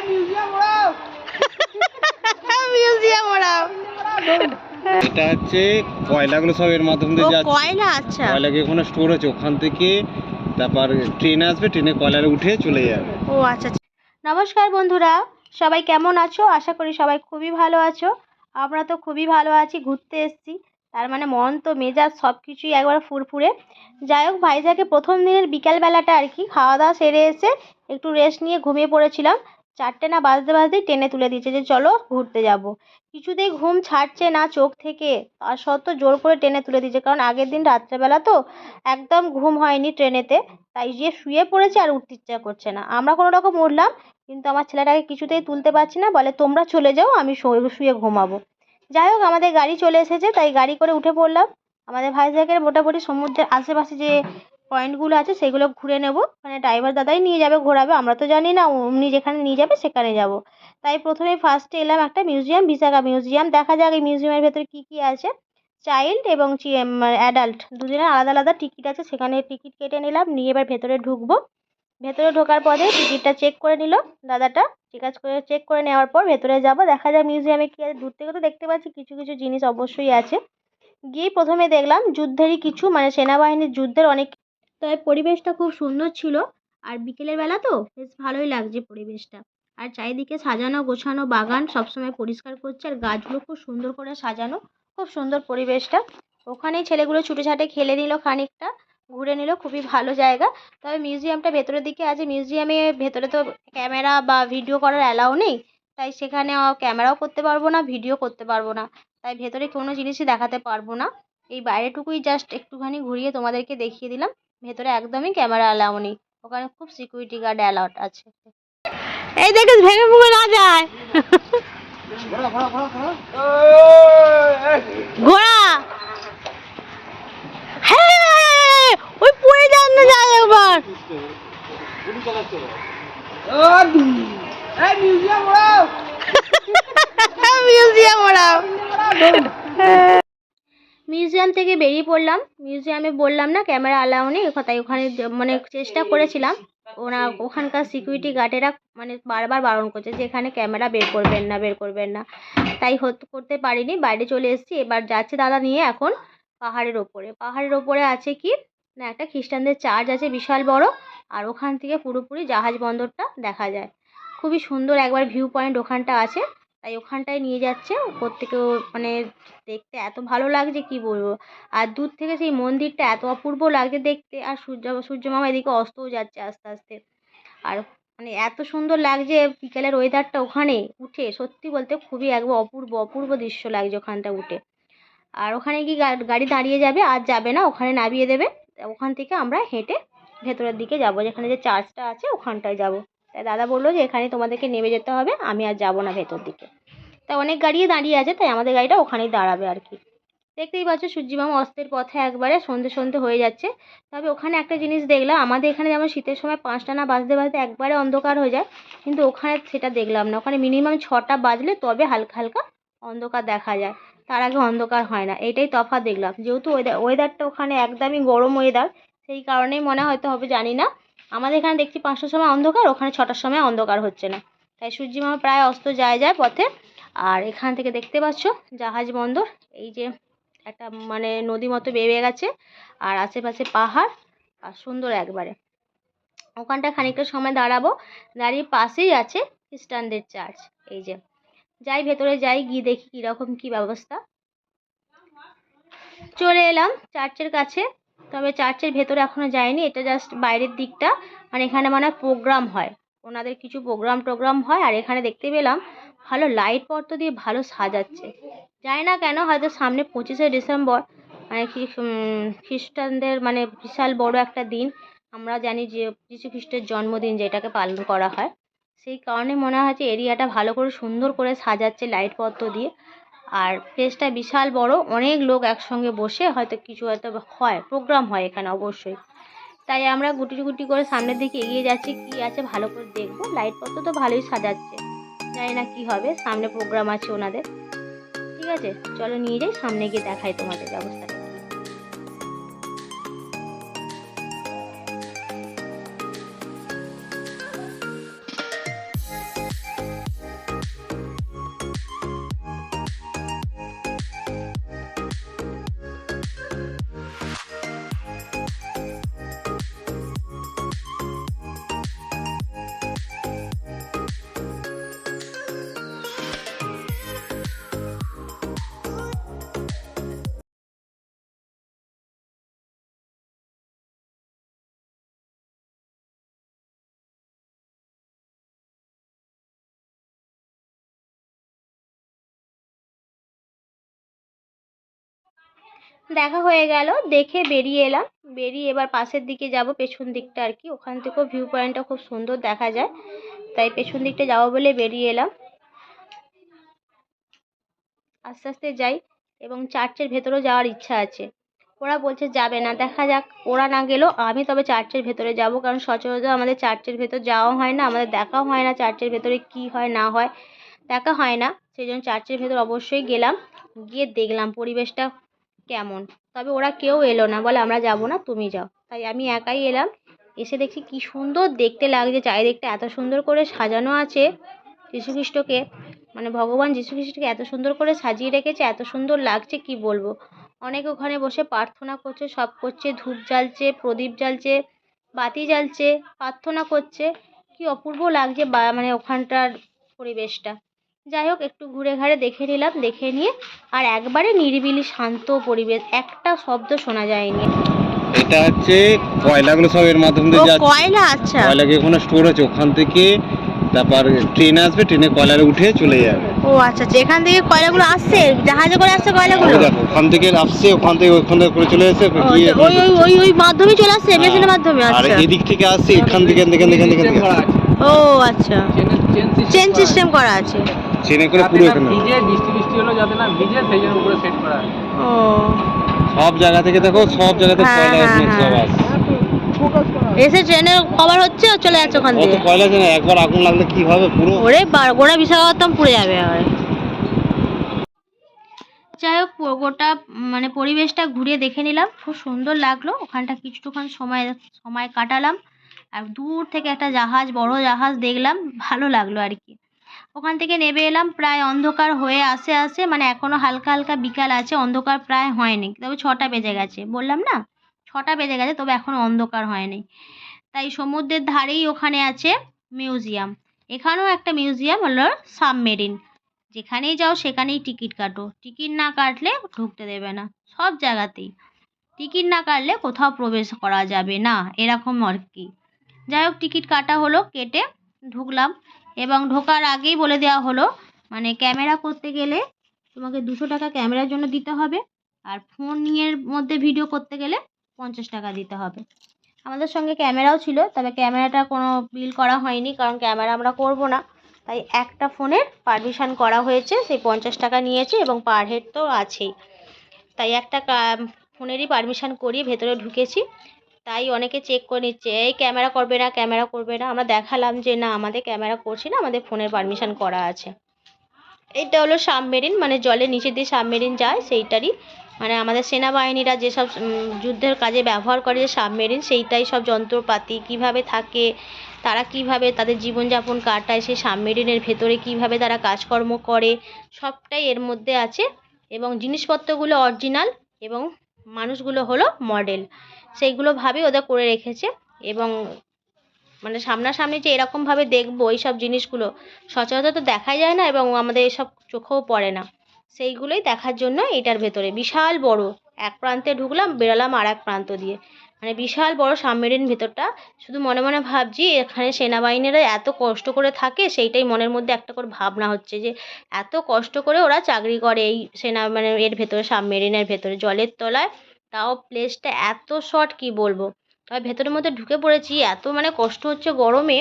Museum ওরাও। এটা হচ্ছে কয়লাগুলো সব এর মাধ্যমে দিয়ে যাচ্ছে। কয়লা, আচ্ছা। কয়লাকে ওখানে স্টোর হচ্ছে, ওখান থেকে তারপর ট্রেন আসবে, ট্রেনে কয়লাটা উঠে চলে যাবে। ও আচ্ছা। নমস্কার বন্ধুরা, সবাই কেমন আছো? আশা করি সবাই খুবই ভালো আছো। আমরা তো খুবই ভালো আছি, ঘুরতে এসেছি, তার মানে মন তো মেজাজ সব কিছুই একবার ফুরফুরে। যাই হোক, ভাইজাকে প্রথম দিনের বিকালবেলাটা আর কি খাওয়া দাওয়া সেরে এসে একটু রেস্ট নিয়ে ঘুমিয়ে পড়েছিলাম। 4টে না বাজতে বাজতেই টেনে তুলে দিয়েছে যে চলো ঘুরতে যাব। কিছুতেই ঘুম ছাড়ছে না চোখ থেকে, আর সত্ত্বেও জোর করে টেনে তুলে দিয়েছে, কারণ আগের দিন রাত্রেবেলা তো একদম ঘুম হয়নি ট্রেনেতে, তাই যে শুয়ে পড়েছে আর উঠতে ইচ্ছা করছে না। আমরা কোনো রকম উঠলাম, কিন্তু আমার ছেলেটাকে কিছুতেই তুলতে পারছি না, বলে তোমরা চলে যাও, আমি শুয়ে ঘুমাবো। যাই হোক, আমাদের গাড়ি চলে এসেছে, তাই গাড়ি করে উঠে পড়লাম। আমাদের ভাইজ্যাকের মোটামুটি সমুদ্রের আশেপাশে যে পয়েন্টগুলো আছে সেগুলো ঘুরে নেব, মানে ড্রাইভার দাদাই নিয়ে যাবে, ঘোরাবে, আমরা তো জানি না, উনি যেখানে নিয়ে যাবে সেখানে যাব। তাই প্রথমে ফার্স্টে এলাম একটা মিউজিয়াম, বিশাখা মিউজিয়াম। দেখা যাক এই মিউজিয়ামের ভেতরে কী কী আছে। চাইল্ড এবং অ্যাডাল্ট দুজনের আলাদা আলাদা টিকিট আছে, সেখানে টিকিট কেটে নিলাম, নিয়ে এবার ভেতরে ঢুকবো। ভেতরে ঢোকার পরে টিকিটটা চেক করে নিল দাদাটা। ঠিক আছে, করে চেক করে নেওয়ার পর ভেতরে যাব, দেখা যায় মিউজিয়ামে কী আছে। দূর থেকে তো দেখতে পাচ্ছি কিছু কিছু জিনিস অবশ্যই আছে। গিয়ে প্রথমে দেখলাম যুদ্ধেরই কিছু, মানে সেনাবাহিনীর যুদ্ধের অনেক। তবে পরিবেশটা খুব সুন্দর ছিল, আর বিকেলের বেলা তো বেশ ভালোই লাগছে পরিবেশটা। আর চারিদিকে সাজানো গোছানো বাগান, সবসময় পরিষ্কার করছে, আর গাছগুলো খুব সুন্দর করে সাজানো, খুব সুন্দর পরিবেশটা। ওখানেই ছেলেগুলো ছুটে খেলে নিল খানিকটা, ঘুরে নিল, খুবই ভালো জায়গা। তবে মিউজিয়ামটা ভেতরের দিকে আছে, মিউজিয়ামে ভেতরে তো ক্যামেরা বা ভিডিও করার অ্যালাউ নেই, তাই সেখানে ক্যামেরাও করতে পারবো না, ভিডিও করতে পারবো না, তাই ভেতরে কোনো জিনিসই দেখাতে পারবো না। এই বাইরেটুকুই জাস্ট একটুখানি ঘুরিয়ে তোমাদেরকে দেখিয়ে দিলাম। ভেতরে একদমই ক্যামেরা অ্যালাউ নেই, ওখানে খুব সিকিউরিটি গার্ড অ্যালাউড আছে। এই দেখিস ভেঙে ভুঙে না যায়। ঘোড়া, হ্যাঁ ওই পড়ে যান না যায় একবার। মিউজিয়াম ওরাও। মিউজিয়াম থেকে বেরিয়ে পড়লাম। মিউজিয়ামে বললাম না ক্যামেরা অ্যালাউ নেই, তাই ওখানে মানে চেষ্টা করেছিলাম, ওরা ওখানকার সিকিউরিটি গার্ডেরা মানে বারবার বারণ করছে যে এখানে ক্যামেরা বের করবেন না, বের করবেন না, তাই করতে পারিনি, বাইরে চলে এসেছি। এবার যাচ্ছে দাদা নিয়ে এখন পাহাড়ের ওপরে। পাহাড়ের ওপরে আছে কি না, একটা খ্রিস্টানদের চার্চ আছে বিশাল বড়, আর ওখান থেকে পুরোপুরি জাহাজ বন্দরটা দেখা যায়। খুবই সুন্দর একবার ভিউ পয়েন্ট ওখানটা আছে, তাই ওখানটায় নিয়ে যাচ্ছে। উপর থেকেও মানে দেখতে এত ভালো লাগছে কি বলবো, আর দূর থেকে সেই মন্দিরটা এত অপূর্ব লাগছে দেখতে, আর সূর্য মামা এদিকে অস্তও যাচ্ছে আস্তে আস্তে। আর মানে এত সুন্দর লাগছে বিকেলের ওয়েদারটা, ওখানে উঠে সত্যি বলতে খুবই একবার অপূর্ব অপূর্ব দৃশ্য লাগছে ওখানটা উঠে। আর ওখানে গিয়ে গাড়ি দাঁড়িয়ে যাবে, আর যাবে না, ওখানে নামিয়ে দেবে। ওখান থেকে আমরা হেঁটে ভেতরের দিকে যাব, যেখানে যে চার্চটা আছে ওখানটায় যাব। তাই দাদা বললো যে এখানে তোমাদেরকে নেমে যেতে হবে, আমি আর যাবো না ভেতর দিকে। তাই অনেক গাড়ি দাঁড়িয়ে আছে, তাই আমাদের গাড়িটা ওখানেই দাঁড়াবে আর কি। দেখতেই পাচ্ছ সূর্যিমামা অস্তের পথে, একবারে সন্ধে সন্ধে হয়ে যাচ্ছে। তবে ওখানে একটা জিনিস দেখলাম, আমাদের এখানে যেমন শীতের সময় 5টা না বাজতে বাজতে একবারে অন্ধকার হয়ে যায়, কিন্তু ওখানে সেটা দেখলাম না। ওখানে মিনিমাম 6টা বাজলে তবে হালকা হালকা অন্ধকার দেখা যায়, তার আগে অন্ধকার হয় না। এইটাই তফাৎ দেখলাম, যেহেতু ওয়েদারটা ওখানে একদমই গরম ওয়েদার, সেই কারণেই মনে হয়তো হবে জানি না। আমাদের এখানে দেখছি 5টার সময় অন্ধকার, ওখানে 6টার সময় অন্ধকার হচ্ছে না, তাই সূর্যিমামা প্রায় অস্ত যায় পথে। আর এখান থেকে দেখতে পাচ্ছ জাহাজ বন্দর, এই যে একটা মানে নদী মতো বেরিয়ে গেছে, আর আশেপাশে পাহাড়, আর সুন্দর একবারে। ওখানটা খানিকটা সময় দাঁড়াবো, দাঁড়িয়ে পাশেই আছে খ্রিস্টানদের চার্চ। এই যে যাই ভেতরে যাই, গিয়ে দেখি কীরকম কী ব্যবস্থা। চলে এলাম চার্চের কাছে, তবে চার্চের ভেতরে এখনো যাইনি, এটা জাস্ট বাইরের দিকটা। মানে এখানে মানে প্রোগ্রাম হয়, ওনাদের কিছু প্রোগ্রাম হয়, আর এখানে দেখতে পেলাম ভালো লাইট পত্র দিয়ে ভালো সাজাচ্ছে। জানি না কেন, হয়তো সামনে 25শে ডিসেম্বর, মানে কি খ্রিস্টানদের মানে বিশাল বড় একটা দিন। আমরা জানি যে যীশু খ্রিস্টের জন্মদিন যেটাকে পালন করা হয়, সেই কারণে মনে হয় যে এরিয়াটা ভালো করে সুন্দর করে সাজাচ্ছে লাইট পত্র দিয়ে। আর প্লেসটা বিশাল বড়, অনেক লোক একসঙ্গে বসে হয়তো কিছু হয়তো হয়, প্রোগ্রাম হয় এখানে অবশ্যই। তাই আমরা গুটি গুটি করে সামনের দিকে এগিয়ে যাচ্ছি, কি আছে ভালো করে দেখবো। লাইট পত্র তো ভালোই সাজাচ্ছে, জানি না কি হবে, সামনে প্রোগ্রাম আছে ওনাদের। ঠিক আছে, চলো নিয়ে যাই, সামনে গিয়ে দেখাই তোমাদের ব্যবস্থাটা। দেখা হয়ে গেল, দেখে বেরিয়ে এলাম। বেরিয়ে এবার পাশের দিকে যাব, পেছন দিকটা আর কি। ওখান থেকেও ভিউ পয়েন্টটা খুব সুন্দর দেখা যায়, তাই পেছন দিকটা যাবো বলে বেরিয়ে এলাম। আস্তে আস্তে যাই, এবং চার্চের ভেতরেও যাওয়ার ইচ্ছা আছে। ওরা বলছে যাবে না, দেখা যাক। ওরা না গেলেও আমি তবে চার্চের ভেতরে যাব, কারণ সচরাচর আমাদের চার্চের ভেতর যাওয়া হয় না, আমাদের দেখাও হয় না চার্চের ভেতরে কি হয় না হয়, দেখা হয় না। সেই জন্য চার্চের ভেতর অবশ্যই গেলাম, গিয়ে দেখলাম পরিবেশটা কেমন। তবে ওরা কেউ এলো না, বলে আমরা যাব না, তুমি যাও। তাই আমি একাই এলাম। এসে দেখছি কি সুন্দর দেখতে লাগছে, চারিদিকটা এত সুন্দর করে সাজানো আছে যীশুখ্রিস্টকে, মানে ভগবান যীশুখ্রিস্টকে এত সুন্দর করে সাজিয়ে রেখেছে, এত সুন্দর লাগছে কি বলবো। অনেকে ওখানে বসে প্রার্থনা করছে, সব করছে, ধূপ জ্বালছে, প্রদীপ জ্বালছে, বাতি জ্বালছে, প্রার্থনা করছে। কি অপূর্ব লাগছে মানে ওখানটার পরিবেশটা। যাই হোক, একটু ঘুরে ঘাড়ে দেখে নিলাম, দেখে নিয়ে আর একবারে নিরিবিলি শান্ত পরিবেশ, একটা শব্দ শোনা যায়নি। এটা হচ্ছে কয়লাগুলো সব এর মাধ্যমে দিয়ে যাচ্ছে। কয়লা, আচ্ছা। কয়লাকে ওখানে স্টোর আছে, ওখান থেকে তারপর ট্রেন আসবে, ট্রেনে কয়লারে উঠে চলে যাবে। ও আচ্ছা আচ্ছা, এখান থেকে কয়লাগুলো আসছে, জাহাজে করে আসছে কয়লাগুলো। ওই দেখো ওখান থেকে আসছে, ওখান থেকে করে চলে আসছে ও, গিয়ে ওই ওই ওই ওই মাধ্যমে চলে আসছে, মেশিনের মাধ্যমে। আর আচ্ছা, এদিক থেকে আসছে, এখান থেকে ও আচ্ছা, চেন সিস্টেম করা আছে। ট্রেনে করে পুরো এখানে বৃষ্টি বৃষ্টি হলো যাতে না ভিজে, সেই জন্য উপরে সেট করা আছে। ও সব জায়গা থেকে দেখো, সব জায়গাতে হ্যাঁ, কয়লা হ্যাঁ, সব হ্যাঁ। আসছে। এসে ট্রেনে কভার হচ্ছে আর চলে যাচ্ছে ওখান অত থেকে। কয়লা আছে না, একবার আগুন লাগলে কি হবে পুরো। ওরে গোটা বিশাখাপত্তনম পুড়ে যাবে আর। যাই হোক, গোটা মানে পরিবেশটা ঘুরে দেখে নিলাম, খুব সুন্দর লাগলো। ওখানটা কিছুক্ষণ সময় সময় কাটালাম, আর দূর থেকে একটা জাহাজ, বড় জাহাজ দেখলাম, ভালো লাগলো আর কি। ওখান থেকে নেমে এলাম, প্রায় অন্ধকার হয়ে আসে আসে, মানে এখনো হালকা হালকা বিকাল আছে, অন্ধকার প্রায় হয়নি, তবে 6টা বেজে গেছে, বললাম না 6টা বেজে গেছে, তবে এখন অন্ধকার হয়নি। তাই সমুদ্রের ধারেই ওখানে আছে মিউজিয়াম। এখানেও একটা মিউজিয়াম হলো সাবমেরিন। যেখানেই যাও সেখানেই টিকিট কাটো, টিকিট না কাটলে ঢুকতে দেবে না, সব জায়গাতেই টিকিট না কাটলে কোথাও প্রবেশ করা যাবে না, এরকম আর কি। যাই হোক, টিকিট কাটা হলো, কেটে ঢুকলাম, এবং ঢোকার আগেই বলে দেওয়া হলো মানে ক্যামেরা করতে গেলে তোমাকে 200 টাকা ক্যামেরার জন্য দিতে হবে, আর ফোনের মধ্যে ভিডিও করতে গেলে 50 টাকা দিতে হবে। আমাদের সঙ্গে ক্যামেরাও ছিল, তবে ক্যামেরাটা কোনো বিল করা হয়নি, কারণ ক্যামেরা আমরা করব না। তাই একটা ফোনের পারমিশন করা হয়েছে, সেই 50 টাকা নিয়েছে, এবং পার হেড তো আছেই। তাই একটা ফোনেরই পারমিশন করিয়ে ভেতরে ঢুকেছি। তাই অনেকে চেক করে নিচ্ছে, এই ক্যামেরা করবে না, ক্যামেরা করবে না। আমরা দেখালাম যে না, আমাদের ক্যামেরা করছি না, আমাদের ফোনের পারমিশন করা আছে। এটা হলো সাবমেরিন, মানে জলের নিচে দিয়ে সাবমেরিন যায়, সেইটারই মানে আমাদের সেনাবাহিনীরা যেসব যুদ্ধের কাজে ব্যবহার করে যে সাবমেরিন, সেইটাই সব যন্ত্রপাতি কিভাবে থাকে, তারা কিভাবে তাদের জীবনযাপন কাটায়, সেই সাবমেরিনের ভেতরে কিভাবে তারা কাজকর্ম করে, সবটাই এর মধ্যে আছে। এবং জিনিসপত্রগুলো অরিজিনাল, এবং মানুষগুলো হলো মডেল, সেইগুলো ভাবে ওদের করে রেখেছে। এবং মানে সামনাসামনি যে এরকমভাবে দেখবো এইসব জিনিসগুলো সচরাচর তো দেখাই যায় না, এবং আমাদের এসব চোখেও পড়ে না, সেইগুলোই দেখার জন্য এটার ভেতরে বিশাল বড়, এক প্রান্তে ঢুকলাম, বেরালাম আর এক প্রান্ত দিয়ে, মানে বিশাল বড় সাবমেরিন ভেতরটা। শুধু মনে মনে ভাবছি এখানে সেনাবাহিনীরা এত কষ্ট করে থাকে, সেইটাই মনের মধ্যে একটা করে ভাবনা হচ্ছে যে এত কষ্ট করে ওরা চাকরি করে এই সেনা মানে এর ভেতরে, সাবমেরিনের ভেতরে জলের তলায়, তাও প্লেসটা এত শর্ট কি বলবো। তবে ভেতরের মধ্যে ঢুকে পড়েছি, এত মানে কষ্ট হচ্ছে গরমে।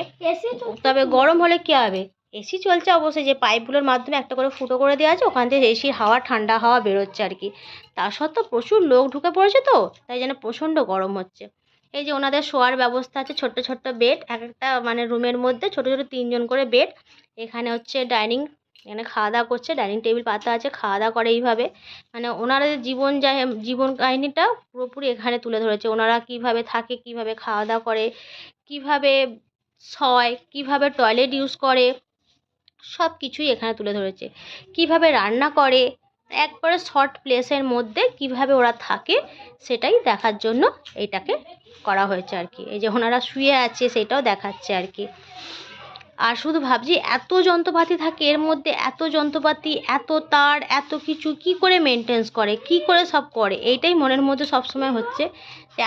তবে গরম হলে কী হবে, এসি চলছে অবশ্যই, যে পাইপগুলোর মাধ্যমে একটা করে ফুটো করে দেওয়া আছে, ওখান থেকে এসির হাওয়া, ঠান্ডা হাওয়া বেরোচ্ছে আর কি। তা সত্ত্বেও প্রচুর লোক ঢুকে পড়েছে, তো তাই যেন প্রচণ্ড গরম হচ্ছে। এই যে ওনাদের শোয়ার ব্যবস্থা আছে, ছোট্ট ছোট্ট বেড, এক একটা মানে রুমের মধ্যে ছোট ছোট 3জন করে বেড। এখানে হচ্ছে ডাইনিং, এখানে খাওয়া দাওয়া করছে, ডাইনিং টেবিল পাতা আছে, খাওয়া দাওয়া করে এইভাবে। মানে ওনাদের জীবন কাহিনিটা পুরোপুরি এখানে তুলে ধরেছে, ওনারা কীভাবে থাকে, কীভাবে খাওয়া দাওয়া করে, কীভাবে শয়, কীভাবে টয়লেট ইউজ করে, সব কিছুই এখানে তুলে ধরেছে। কীভাবে রান্না করে, একবারে শর্ট প্লেসের মধ্যে কিভাবে ওরা থাকে, সেটাই দেখার জন্য এইটাকে করা হয়েছে আর কি। এই যে ওনারা শুয়ে আছে, সেটাও দেখাচ্ছে আর কি। আর শুধু ভাবছি এত যন্ত্রপাতি থাকে এর মধ্যে, এত যন্ত্রপাতি, এত তার, এত কিছু কী করে মেনটেন্স করে, কী করে সব করে, এইটাই মনের মধ্যে সবসময় হচ্ছে।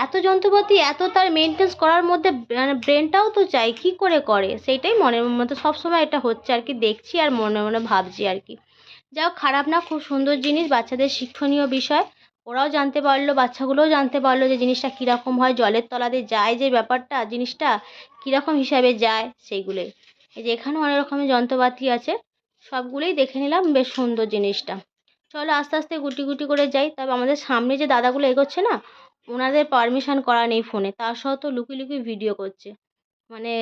এত যন্ত্রপাতি, এত তার মেনটেন্স করার মধ্যে মানে ব্রেনটাও তো চাই, কী করে করে, সেইটাই মনের মধ্যে সবসময় এটা হচ্ছে আর কি। দেখছি আর মনে মনে ভাবছি আর কি। যাও, খারাপ না, খুব সুন্দর জিনিস, বাচ্চাদের শিক্ষণীয় বিষয়। ওরাও জানতে পারলো, বাচ্চাগুলোও জানতে পারলো যে জিনিসটা কীরকম হয়, জলের তলাতে যায় যে ব্যাপারটা, জিনিসটা কীরকম হিসাবে যায় সেইগুলোই। এই যে এখানেও অনেক রকমের যন্ত্রপাতি আছে, সবগুলোই দেখে নিলাম, বেশ সুন্দর জিনিসটা। চলো আস্তে আস্তে গুটি গুটি করে যাই। তবে আমাদের সামনে যে দাদাগুলো এগোচ্ছে না, ওনাদের পারমিশন করা নেই ফোনে, তা সত্ত্বেও লুকিয়ে লুকিয়ে ভিডিও করছে। মানে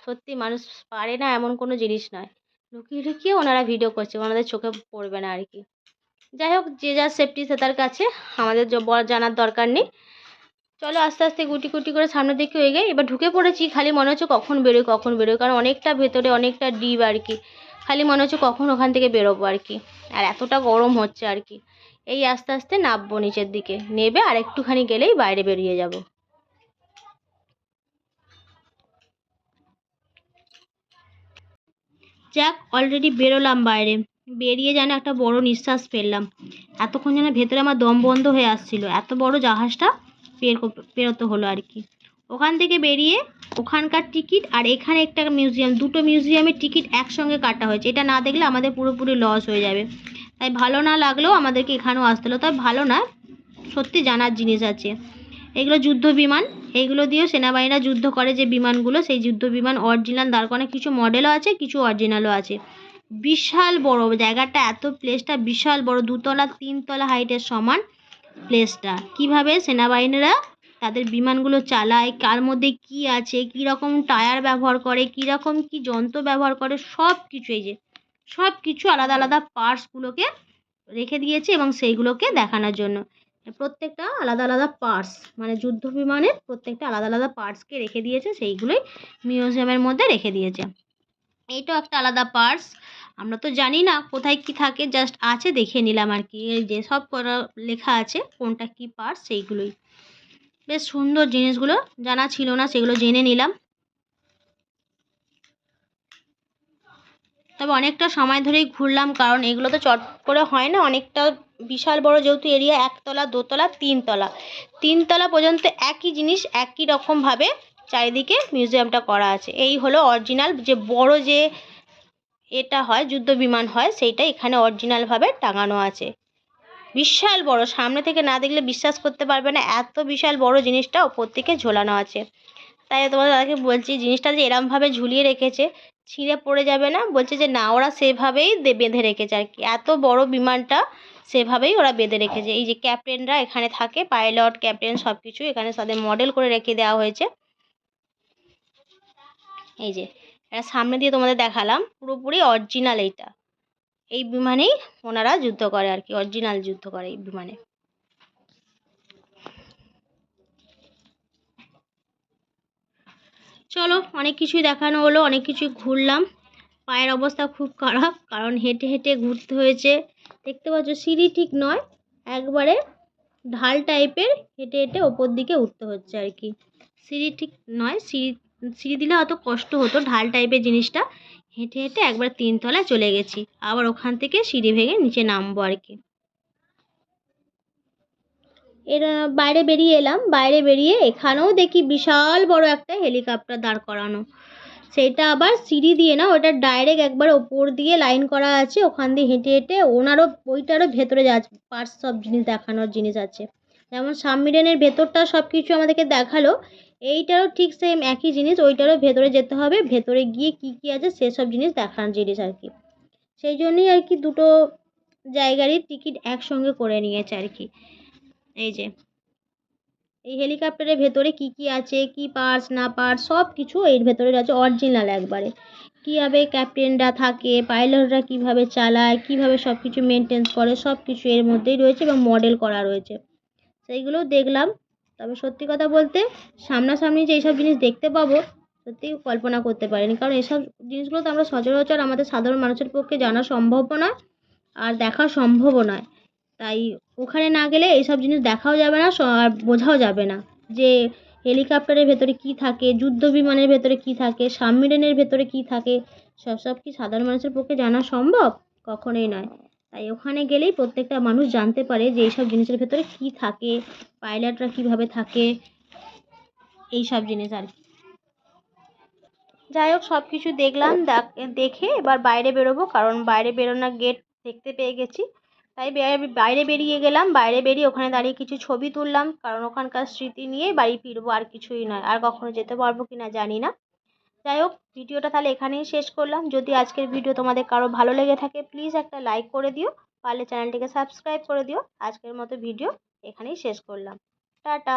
সত্যি মানুষ পারে না এমন কোনো জিনিস নয়, লুকিয়ে লুকিয়ে ওনারা ভিডিও করছে, ওনাদের চোখে পড়বে না আর কি। যাই হোক, যে যার সেফটি সে তার কাছে, আমাদের জানার দরকার নেই। চলো আস্তে আস্তে গুটি গুটি করে সামনের দিকে এগোই। এবার ঢুকে পড়েছি, খালি মনে হচ্ছে কখন বেরোই কখন বেরোই, কারণ অনেকটা ভেতরে, অনেকটা ডিপ আর কি। খালি মনে হচ্ছে কখন ওখান থেকে বেরোবো আর কি। আর এতটা গরম হচ্ছে আর কি। এই আস্তে আস্তে নামবো নিচের দিকে, নেবে আর একটুখানি গেলেই বাইরে বেরিয়ে যাব। যাক, অলরেডি বেরোলাম বাইরে। বেরিয়ে যেন একটা বড় নিঃশ্বাস ফেললাম। এতক্ষণ যেন ভেতরে আমার দম বন্ধ হয়ে আসছিল, এত বড় জাহাজটা পেরোতে হলো আর কি। ওখান থেকে বেরিয়ে ওখানকার টিকিট আর এখানে একটা মিউজিয়াম, দুটো মিউজিয়ামের টিকিট একসঙ্গে কাটা হয়েছে। এটা না দেখলে আমাদের পুরোপুরি লস হয়ে যাবে, তাই ভালো না লাগলেও আমাদেরকে এখানেও আসতে হলো। তাই ভালো না, সত্যি জানার জিনিস আছে। এগুলো যুদ্ধ বিমান, এইগুলো দিয়েও সেনাবাহিনীরা যুদ্ধ করে, যে বিমানগুলো, সেই যুদ্ধ বিমান অরিজিনাল দাঁড় করানো, কিছু মডেলও আছে, কিছু অরিজিনালও আছে। বিশাল বড় জায়গাটা, এত প্লেসটা বিশাল বড়, 2তলা 3তলা হাইটের সমান প্লেসটা। কিভাবে সেনাবাহিনীরা তাদের বিমানগুলো চালায়, কার মধ্যে কি আছে, কি রকম টায়ার ব্যবহার করে, কি রকম কি যন্ত্র ব্যবহার করে, সব কিছু, এই যে সব কিছু আলাদা আলাদা পার্টসগুলোকে রেখে দিয়েছে এবং সেইগুলোকে দেখানোর জন্য। প্রত্যেকটা আলাদা আলাদা পার্টস, মানে যুদ্ধ বিমানের প্রত্যেকটা আলাদা আলাদা পার্টসকে রেখে দিয়েছে, সেইগুলোই মিউজিয়ামের মধ্যে রেখে দিয়েছে। এইটাও একটা আলাদা পার্টস। আমরা তো জানি না কোথায় কি থাকে, জাস্ট আছে দেখে নিলাম আর কি। এই যে সব করা লেখা আছে কোনটা কি পার্টস, সেইগুলোই। বেশ সুন্দর জিনিসগুলো, জানা ছিল না, সেগুলো জেনে নিলাম। তবে অনেকটা সময় ধরেই ঘুরলাম, কারণ এগুলো তো চট করে হয় না, অনেকটা বিশাল বড় যেহেতু এরিয়া, 1তলা 2তলা 3তলা, 3তলা পর্যন্ত একই জিনিস একই রকমভাবে চারিদিকে মিউজিয়ামটা করা আছে। এই হলো অরিজিনাল যে বড় যে এটা হয়, যুদ্ধ বিমান হয়, সেইটা এখানে অরিজিনালভাবে টাঙানো আছে। বিশাল বড়, সামনে থেকে না দেখলে বিশ্বাস করতে পারবে না, এত বিশাল বড় জিনিসটা ওপর থেকে ঝোলানো আছে। তাই তোমার দাদাকে বলছি, জিনিসটা যে এরমভাবে ঝুলিয়ে রেখেছে, ছিঁড়ে পড়ে যাবে না, বলছে যে না, ওরা সেভাবেই বেঁধে রেখেছে আর কি। এত বড় বিমানটা সেভাবেই ওরা বেঁধে রেখেছে। এই যে ক্যাপ্টেনরা এখানে থাকে, পাইলট ক্যাপ্টেন সব কিছু এখানে তাদের মডেল করে রেখে দেওয়া হয়েছে। এই যে এটা সামনে দিয়ে তোমাদের দেখালাম, পুরোপুরি অরিজিনাল। এইটা এই বিমানেই ওনারা যুদ্ধ করে আর কি, অরিজিনাল যুদ্ধ করে এই বিমানে। চলো, অনেক কিছুই দেখানো হলো, অনেক কিছুই ঘুরলাম। পায়ের অবস্থা খুব খারাপ, কারণ হেঁটে হেঁটে ঘুরতে হয়েছে। দেখতে পাচ্ছ সিঁড়ি ঠিক নয়, একবারে ঢাল টাইপের, হেঁটে হেঁটে ওপর দিকে উঠতে হচ্ছে আর কি। সিঁড়ি ঠিক নয়, সিঁড়ি সিঁড়ি দিলে হয়তো কষ্ট হতো, ঢাল টাইপের জিনিসটা। হেঁটে হেঁটে একবার 3তলায় চলে গেছি, আবার ওখান থেকে সিঁড়ি ভেঙে নিচে নামবো আর কি। এর বাইরে বেরিয়ে এলাম, বাইরে বেরিয়ে এখানেও দেখি বিশাল বড় একটা হেলিকপ্টার দাঁড় করানো। সেটা আবার সিঁড়ি দিয়ে না, ওটা ডাইরেক্ট একবার ওপর দিয়ে লাইন করা আছে, ওখান দিয়ে হেঁটে হেঁটে ওইটারও ভেতরে যাচ্ছে পার্টস, সব জিনিস দেখানোর জিনিস আছে। যেমন সাবমেরিনের ভেতরটা সব কিছু আমাদেরকে দেখালো, এইটারও ঠিক সেম একই জিনিস, ওইটারও ভেতরে যেতে হবে, ভেতরে গিয়ে কি কি আছে সেসব জিনিস দেখানোর জিনিস আর কি। সেই জন্যই আর কি দুটো জায়গারই টিকিট একসঙ্গে করে নিয়েছে আর কি। এই যে এই হেলিকপ্টারের ভেতরে কি কি আছে, কি পার্টস না পার্টস, সব কিছু এর ভেতরে আছে অরিজিনাল একবারে। কীভাবে ক্যাপ্টেনরা থাকে, পাইলটরা কিভাবে চালায়, কিভাবে সব কিছু মেনটেন্স করে, সব কিছু এর মধ্যেই রয়েছে এবং মডেল করা রয়েছে, সেইগুলোও দেখলাম। তবে সত্যি কথা বলতে, সামনাসামনি যে এইসব জিনিস দেখতে পাবো, সত্যি কল্পনা করতে পারিনি, কারণ এসব জিনিসগুলো তো আমরা সচরাচর আমাদের সাধারণ মানুষের পক্ষে জানা সম্ভব নয় আর দেখা সম্ভবও নয়। তাই ওখানে না গেলে এইসব জিনিস দেখাও যাবে না, আর বোঝাও যাবে না যে হেলিকপ্টারের ভেতরে কী থাকে, যুদ্ধ বিমানের ভেতরে কী থাকে, সাবমেরিনের ভেতরে কী থাকে, সব কি সাধারণ মানুষের পক্ষে জানা সম্ভব? কখনোই নয়। তাই ওখানে গেলেই প্রত্যেকটা মানুষ জানতে পারে যে এইসব জিনিসের ভেতরে কী থাকে, পাইলটরা কীভাবে থাকে, এইসব জিনিস আর কি। যাই হোক, সব কিছু দেখলাম, দেখে এবার বাইরে বেরোবো, কারণ বাইরে বেরোনোর গেট দেখতে পেয়ে গেছি। তাই বাইরে বেরিয়ে গেলাম, বাইরে বেরিয়ে ওখানে দাঁড়িয়ে কিছু ছবি তুললাম, কারণ ওখানকার স্মৃতি নিয়েই বাড়ি ফিরবো, আর কিছুই নয়। আর কখনো যেতে পারবো কি না জানি না। যাই হোক, ভিডিওটা তাহলে এখানেই শেষ করলাম। যদি আজকের ভিডিও তোমাদের কারো ভালো লেগে থাকে প্লিজ একটা লাইক করে দিও, পারলে চ্যানেলটিকে সাবস্ক্রাইব করে দিও। আজকের মতো ভিডিও এখানেই শেষ করলাম। টাটা।